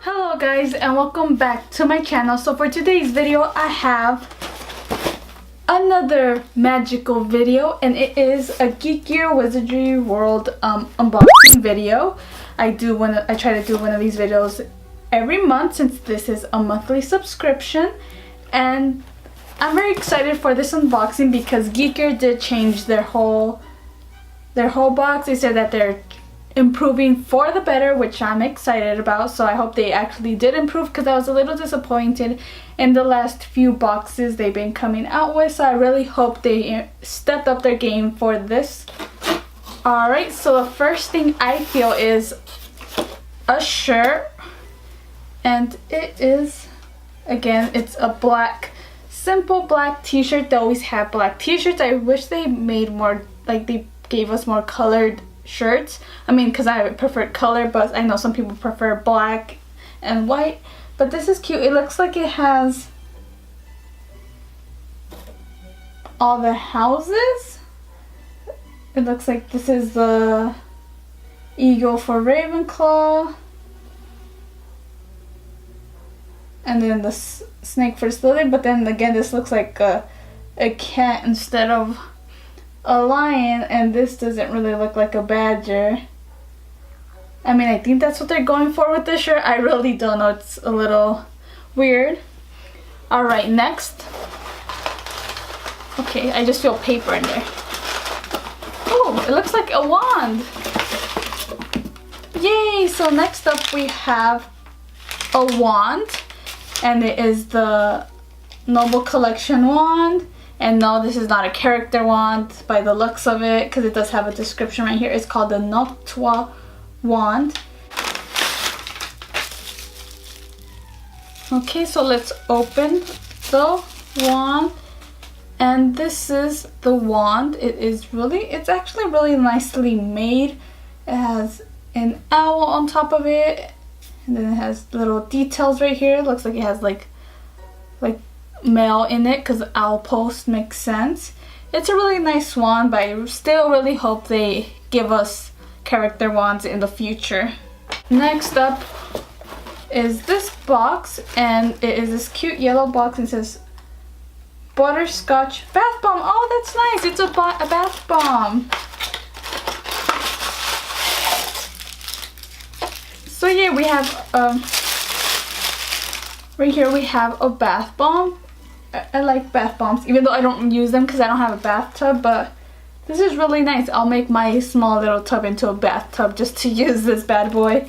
Hello guys and welcome back to my channel. So for today's video I have another magical video and it is a Geek Wizardry World unboxing video. I try to do one of these videos every month since this is a monthly subscription, and I'm very excited for this unboxing because Geek did change their whole box. They said that they're improving for the better, which I'm excited about, so I hope they actually did improve because I was a little disappointed in the last few boxes they've been coming out with, so I really hope they stepped up their game for this. Alright, so the first thing I feel is a shirt, and it is, again, it's a simple black t-shirt. They always have black t-shirts. I wish they made more, like they gave us more colored shirts. I mean, because I prefer color, but I know some people prefer black and white. But this is cute. It looks like it has all the houses. It looks like this is the eagle for Ravenclaw, and then the snake for Slytherin. But then again, this looks like a cat instead of a lion, and this doesn't really look like a badger. I mean, I think that's what they're going for with this shirt. I really don't know. It's a little weird. Alright, next. Okay, I just feel paper in there. Oh, it looks like a wand. Yay! So next up we have a wand, and it is the Noble Collection wand. And no, this is not a character wand by the looks of it, because it does have a description right here. It's called the Noctua wand. Okay, so let's open the wand. And this is the wand. It's actually really nicely made. It has an owl on top of it, and then it has little details right here. It looks like it has like mail in it because owl post makes sense. It's a really nice wand, but I still really hope they give us character wands in the future. Next up is this box, and it is this cute yellow box, and it says butterscotch bath bomb. Oh, that's nice. It's a bath bomb. So yeah, we have right here we have a bath bomb. I like bath bombs, even though I don't use them because I don't have a bathtub, but this is really nice. I'll make my small little tub into a bathtub just to use this bad boy.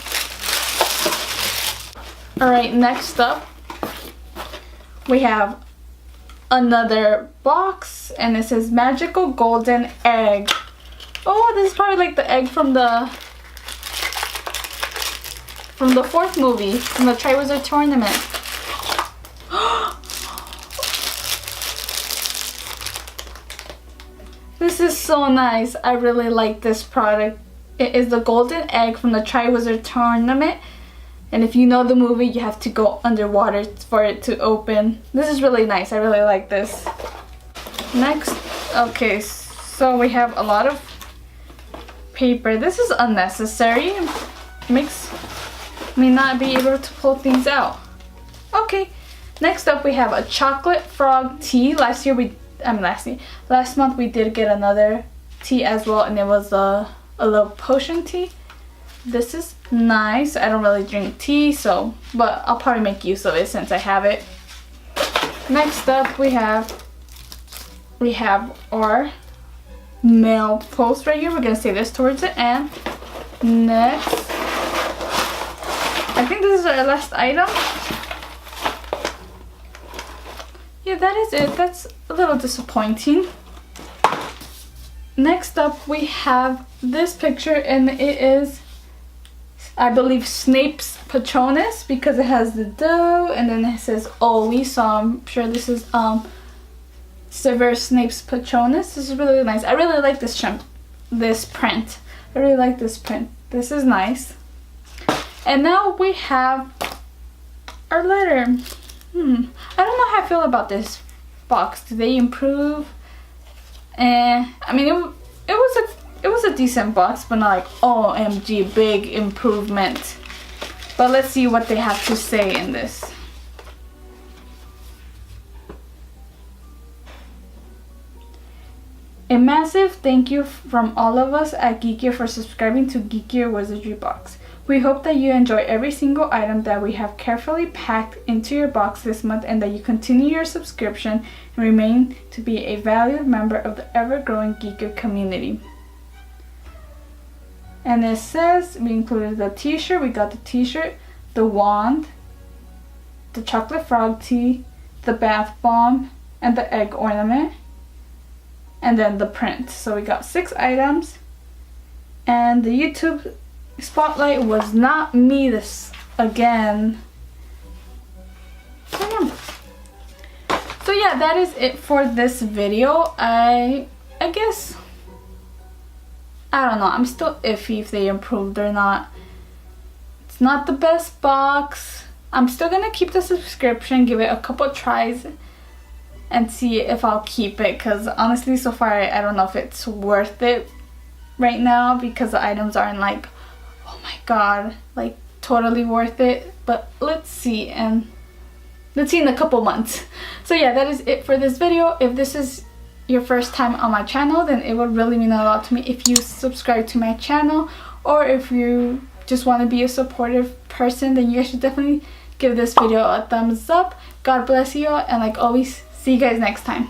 Alright, next up we have another box, and it says magical golden egg. Oh, this is probably like the egg from the fourth movie, from the Triwizard Tournament. This is so nice. I really like this product. It is the golden egg from the Triwizard Tournament. And if you know the movie, you have to go underwater for it to open. This is really nice. I really like this. Next, okay, so we have a lot of paper. This is unnecessary. Makes me not be able to pull things out. Okay, next up we have a chocolate frog tea. Last month we did get another tea as well, and it was a little potion tea. This is nice. I don't really drink tea, but I'll probably make use of it since I have it. Next up we have our mail post right here. We're gonna save this towards the end. Next, I think this is our last item. Yeah, that is it. That's a little disappointing. Next up we have this picture, and it is, I believe, Snape's Patronus, because it has the doe and then it says always, so I'm sure this is Severus Snape's Patronus. This is really nice. I really like this print. I really like this print. This is nice. And now we have our letter. I don't know how I feel about this box. Did they improve? I mean, it was a decent box, but not like OMG big improvement. But let's see what they have to say in this. A massive thank you from all of us at Geek Gear for subscribing to Geek Gear Wizardry Box. We hope that you enjoy every single item that we have carefully packed into your box this month, and that you continue your subscription and remain to be a valued member of the ever-growing Geek Gear community. And it says we included the t-shirt. We got the t-shirt, the wand, the chocolate frog tea, the bath bomb, and the egg ornament. And then the print. So we got 6 items. And the YouTube spotlight was not me this again. So yeah, that is it for this video. I guess, I don't know, I'm still iffy if they improved or not. It's not the best box. I'm still gonna keep the subscription, give it a couple tries, and see if I'll keep it, because honestly so far I don't know if it's worth it right now, because the items aren't like, oh my god, like totally worth it. But let's see, and let's see in a couple months. So yeah, that is it for this video. If this is your first time on my channel, then it would really mean a lot to me if you subscribe to my channel, or if you just want to be a supportive person, then you guys should definitely give this video a thumbs up. God bless you all, and like always, see you guys next time.